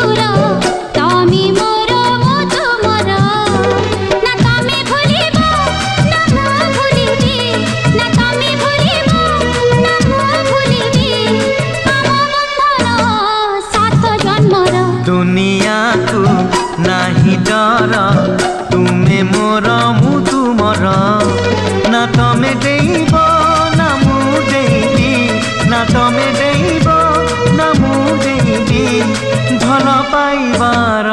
सिंदूर तमे मोर मो तुमर ना तमे भूलिब ना मो भूलिबी ना तमे भूलिब ना मो भूलिबी आम बंधन सात जन्मर दुनिया को नाही डर तुमे मोर मु तुमर ना तमे देब ना मु देबी ना तमे देब ना मु देबी भल पाइबार